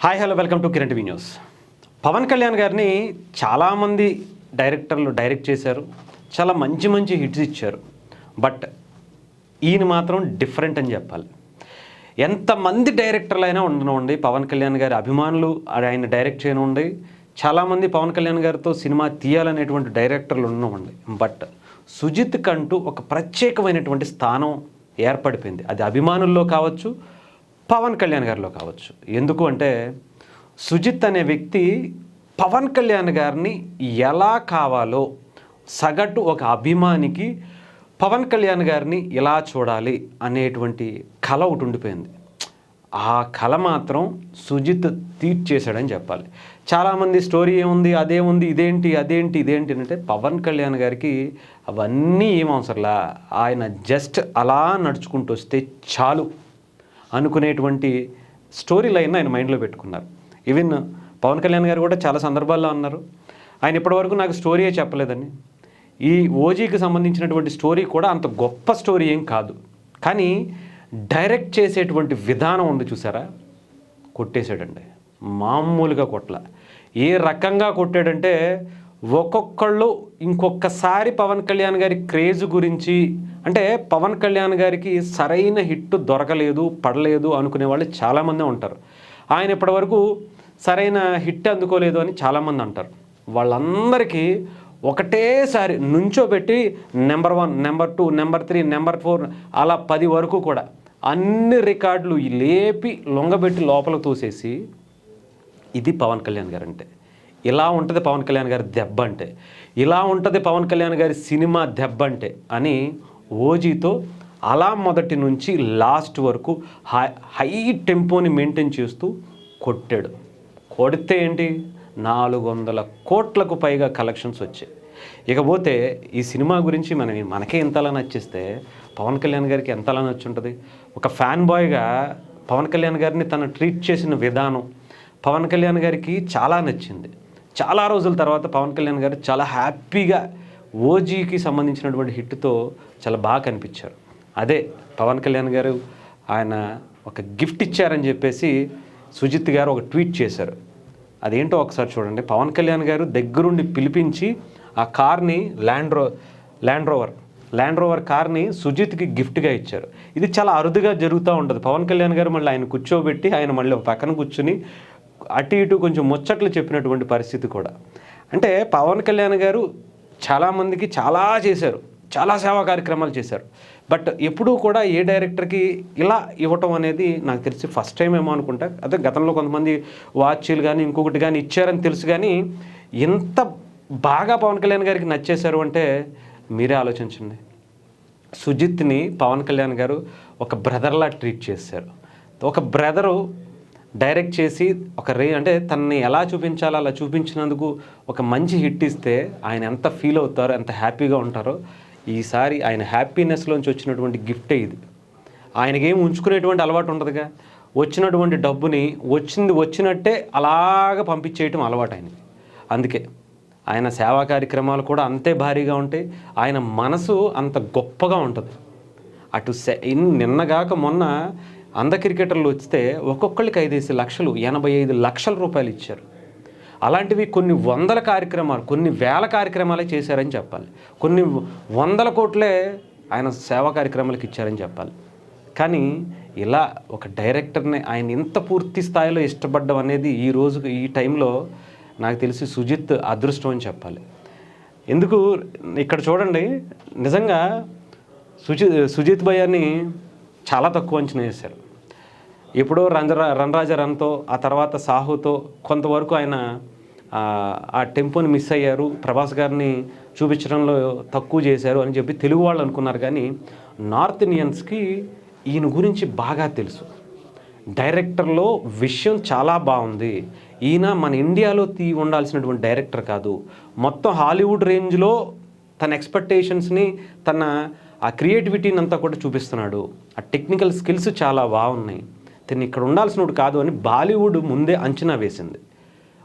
Hi hello welcome to Kiran TV news. Pavan Kalyan గారిని చాలామంది డైరెక్టర్లు డైరెక్ట్ చేశారు, చాలా మంచి మంచి హిట్స్ ఇచ్చారు. బట్ ఈయన మాత్రం డిఫరెంట్ అని చెప్పాలి. ఎంతమంది డైరెక్టర్లు అయినా ఉండనివ్వండి, పవన్ కళ్యాణ్ గారి అభిమానులు ఆయన డైరెక్ట్ చేయనివ్వండి, చాలామంది పవన్ కళ్యాణ్ గారితో సినిమా తీయాలనేటువంటి డైరెక్టర్లు ఉండనివ్వండి, బట్ సుజిత్ కంటూ ఒక ప్రత్యేకమైనటువంటి స్థానం ఏర్పడిపోయింది. అది అభిమానుల్లో కావచ్చు, పవన్ కళ్యాణ్ గారిలో కావచ్చు. ఎందుకు అంటే సుజిత్ అనే వ్యక్తి పవన్ కళ్యాణ్ గారిని ఎలా కావాలో సగటు ఒక అభిమానికి పవన్ కళ్యాణ్ గారిని ఎలా చూడాలి అనేటువంటి కళ ఒకటి ఉండిపోయింది. ఆ కళ మాత్రం సుజిత్ తీర్చేశాడని చెప్పాలి. చాలామంది స్టోరీ ఏముంది, అదేముంది, ఇదేంటి అంటే పవన్ కళ్యాణ్ గారికి అవన్నీ ఏం అవసరంలా, ఆయన జస్ట్ అలా నడుచుకుంటూ వస్తే చాలు అనుకునేటువంటి స్టోరీ లైన్ ఆయన మైండ్లో పెట్టుకున్నారు. ఈవెన్ పవన్ కళ్యాణ్ గారు కూడా చాలా సందర్భాల్లో అన్నారు, ఆయన ఇప్పటివరకు నాకు స్టోరీయే చెప్పలేదని. ఈ ఓజీకి సంబంధించినటువంటి స్టోరీ కూడా అంత గొప్ప స్టోరీ ఏం కాదు, కానీ డైరెక్ట్ చేసేటువంటి విధానం ఉంది చూసారా, కొట్టేశాడండి. మామూలుగా కొట్ల. ఏ రకంగా కొట్టాడంటే ఒక్కొక్కళ్ళు ఇంకొకసారి పవన్ కళ్యాణ్ గారి క్రేజ్ గురించి, అంటే పవన్ కళ్యాణ్ గారికి సరైన హిట్ దొరకలేదు, పడలేదు అనుకునే వాళ్ళు చాలామంది ఉంటారు. ఆయన ఇప్పటివరకు సరైన హిట్ అందుకోలేదు అని చాలామంది అంటారు. వాళ్ళందరికీ ఒకటేసారి నుంచోబెట్టి నెంబర్ 1, నెంబర్ 2, నెంబర్ 3, నెంబర్ 4 అలా 10 వరకు కూడా అన్ని రికార్డులు లేపి లొంగబెట్టి లోపల తోసేసి, ఇది పవన్ కళ్యాణ్ గారు అంటే, ఇలా ఉంటుంది పవన్ కళ్యాణ్ గారి దెబ్బ అంటే, ఇలా ఉంటుంది పవన్ కళ్యాణ్ గారి సినిమా దెబ్బ అంటే అని ఓజీతో అలా మొదటి నుంచి లాస్ట్ వరకు హై టెంపోని మెయింటైన్ చేస్తూ కొట్టాడు. కొడితే ఏంటి, 400 కోట్లకు పైగా కలెక్షన్స్ వచ్చాయి. ఇకపోతే ఈ సినిమా గురించి మనకే ఎంతలా నచ్చిస్తే పవన్ కళ్యాణ్ గారికి ఎంతలా నచ్చుంటుంది. ఒక ఫ్యాన్ బాయ్గా పవన్ కళ్యాణ్ గారిని తను ట్రీట్ చేసిన విధానం పవన్ కళ్యాణ్ గారికి చాలా నచ్చింది. చాలా రోజుల తర్వాత పవన్ కళ్యాణ్ గారు చాలా హ్యాపీగా ఓజీకి సంబంధించినటువంటి హిట్తో చాలా బాగా కనిపించారు. అదే పవన్ కళ్యాణ్ గారు ఆయన ఒక గిఫ్ట్ ఇచ్చారని చెప్పేసి సుజిత్ గారు ఒక ట్వీట్ చేశారు. అదేంటో ఒకసారి చూడండి. పవన్ కళ్యాణ్ గారు దగ్గరుండి పిలిపించి ఆ కార్ని ల్యాండ్ రోవర్ కార్ని సుజిత్కి గిఫ్ట్గా ఇచ్చారు. ఇది చాలా అరుదుగా జరుగుతూ ఉంటుంది. పవన్ కళ్యాణ్ గారు మళ్ళీ ఆయన కూర్చోబెట్టి ఆయన మళ్ళీ ఒక పక్కన కూర్చుని అటు ఇటు కొంచెం ముచ్చట్లు చెప్పినటువంటి పరిస్థితి కూడా. అంటే పవన్ కళ్యాణ్ గారు చాలామందికి చాలా చేశారు, చాలా సేవా కార్యక్రమాలు చేశారు. బట్ ఎప్పుడూ కూడా ఏ డైరెక్టర్కి ఇలా ఇవ్వటం అనేది నాకు తెలిసి ఫస్ట్ టైం ఏమో అనుకుంటా. అదే గతంలో కొంతమంది వాచీలు కానీ ఇంకొకటి కానీ ఇచ్చారని తెలుసు, కానీ ఎంత బాగా పవన్ కళ్యాణ్ గారికి నచ్చేశారు అంటే మీరే ఆలోచించండి. సుజిత్ని పవన్ కళ్యాణ్ గారు ఒక బ్రదర్లా ట్రీట్ చేశారు. ఒక బ్రదరు డైరెక్ట్ చేసి అంటే తనని ఎలా చూపించాలో అలా చూపించినందుకు ఒక మంచి హిట్ ఇస్తే ఆయన ఎంత ఫీల్ అవుతారో, ఎంత హ్యాపీగా ఉంటారో. ఈసారి ఆయన హ్యాపీనెస్లోంచి వచ్చినటువంటి గిఫ్టే ఇది. ఆయనకేం ఉంచుకునేటువంటి అలవాటు ఉండదుగా. వచ్చినటువంటి డబ్బుని వచ్చినట్టే అలాగ పంపించేయటం అలవాటు ఆయనకి. అందుకే ఆయన సేవా కార్యక్రమాలు కూడా అంతే భారీగా ఉంటాయి. ఆయన మనసు అంత గొప్పగా ఉంటుంది. అటు నిన్నగాక మొన్న క్రికెటర్లు వస్తే ఒక్కొక్కరికి 5 లక్షలు 85 లక్షల రూపాయలు ఇచ్చారు. అలాంటివి కొన్ని వందల కార్యక్రమాలు, కొన్ని వేల కార్యక్రమాలే చేశారని చెప్పాలి. కొన్ని 100 కోట్లే ఆయన సేవా కార్యక్రమాలకు ఇచ్చారని చెప్పాలి. కానీ ఇలా ఒక డైరెక్టర్ని ఆయన ఇంత పూర్తి స్థాయిలో ఇష్టపడడం అనేది ఈ టైంలో నాకు తెలిసి సుజిత్ అదృష్టం అని చెప్పాలి. ఎందుకు ఇక్కడ చూడండి, నిజంగా సుజిత్ భయ్యాన్ని చాలా తక్కువ అంచనా వేశారు. ఎప్పుడో రన్ రాజా రన్తో, ఆ తర్వాత సాహుతో కొంతవరకు ఆయన ఆ టెంపోని మిస్ అయ్యారు, ప్రభాస్ గారిని చూపించడంలో తక్కువ చేశారు అని చెప్పి తెలుగు వాళ్ళు అనుకున్నారు. కానీ నార్త్ ఇండియన్స్కి ఈయన గురించి బాగా తెలుసు. డైరెక్టర్లో విషయం చాలా బాగుంది. ఈయన మన ఇండియాలో ఉండాల్సినటువంటి డైరెక్టర్ కాదు, మొత్తం హాలీవుడ్ రేంజ్లో తన ఎక్స్పెక్టేషన్స్ని, తన ఆ క్రియేటివిటీని అంతా కూడా చూపిస్తున్నాడు. ఆ టెక్నికల్ స్కిల్స్ చాలా బాగున్నాయి, తను ఇక్కడ ఉండాల్సినోడు కాదు అని బాలీవుడ్ ముందే అంచనా వేసింది.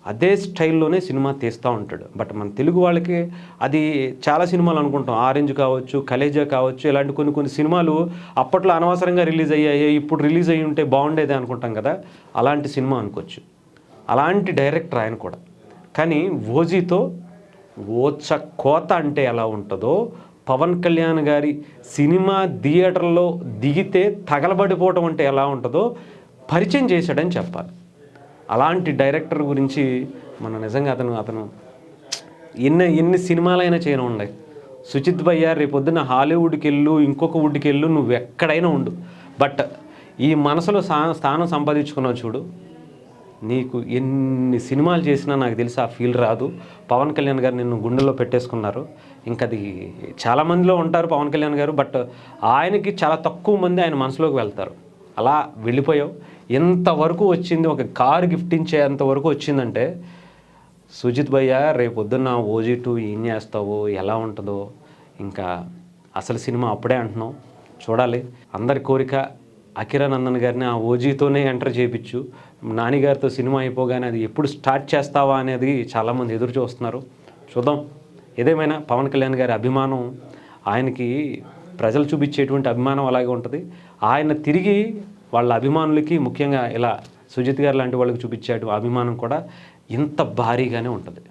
అదే స్టైల్లోనే సినిమా తీస్తూ ఉంటాడు. బట్ మన తెలుగు వాళ్ళకి అది చాలా సినిమాలు అనుకుంటాం, ఆరెంజ్ కావచ్చు, కలేజా కావచ్చు, ఇలాంటి కొన్ని సినిమాలు అప్పట్లో అనవసరంగా రిలీజ్ అయ్యాయి, ఇప్పుడు రిలీజ్ అయ్యి ఉంటే బాగుండేది అనుకుంటాం కదా, అలాంటి సినిమా అనుకోవచ్చు. అలాంటి డైరెక్టర్ ఆయన కూడా. కానీ ఓజీతో ఓచ కోత అంటే ఎలా ఉంటుందో, పవన్ కళ్యాణ్ గారి సినిమా థియేటర్లో దిగితే తగలబడిపోవటం అంటే ఎలా ఉంటుందో పరిచయం చేశాడని చెప్పాలి. అలాంటి డైరెక్టర్ గురించి మనం నిజంగా అతను ఎన్ని సినిమాలైనా చేయను ఉన్నాయి. సుజిత్ భయ్య రేపొద్దున హాలీవుడ్కి వెళ్ళు, ఇంకొక వుడ్కి వెళ్ళు, నువ్వు ఎక్కడైనా ఉండు, బట్ ఈ మనసులో స్థానం సంపాదించుకున్నావు చూడు, నీకు ఎన్ని సినిమాలు చేసినా నాకు తెలిసి ఆ ఫీల్ రాదు. పవన్ కళ్యాణ్ గారు నిన్ను గుండెల్లో పెట్టేసుకున్నారు. ఇంకా అది చాలామందిలో ఉంటారు పవన్ కళ్యాణ్ గారు, బట్ ఆయనకి చాలా తక్కువ మంది ఆయన మనసులోకి వెళ్తారు. అలా వెళ్ళిపోయావు. ఎంతవరకు వచ్చింది, ఒక కారు గిఫ్ట్ ఇచ్చేంతవరకు వచ్చిందంటే, సుజిత్ భయ్య రేపొద్దున్న ఓజీ 2 ఏం చేస్తావో, ఎలా ఉంటుందో, ఇంకా అసలు సినిమా అప్పుడే అంటున్నావు, చూడాలి. అందరి కోరిక అకిరానందన్ గారిని ఆ ఓజీతోనే ఎంటర్ చేయించు. నానిగారితో సినిమా అయిపోగానే అది ఎప్పుడు స్టార్ట్ చేస్తావా అనేది చాలామంది ఎదురు చూస్తున్నారు. చూద్దాం. ఏదేమైనా పవన్ కళ్యాణ్ గారి అభిమానం, ఆయనకి ప్రజలు చూపించేటువంటి అభిమానం అలాగే ఉంటుంది. ఆయన తిరిగి వాళ్ళ అభిమానులకి, ముఖ్యంగా ఇలా సుజిత్ గారు లాంటి వాళ్ళకి చూపించే అభిమానం కూడా ఇంత భారీగానే ఉంటుంది.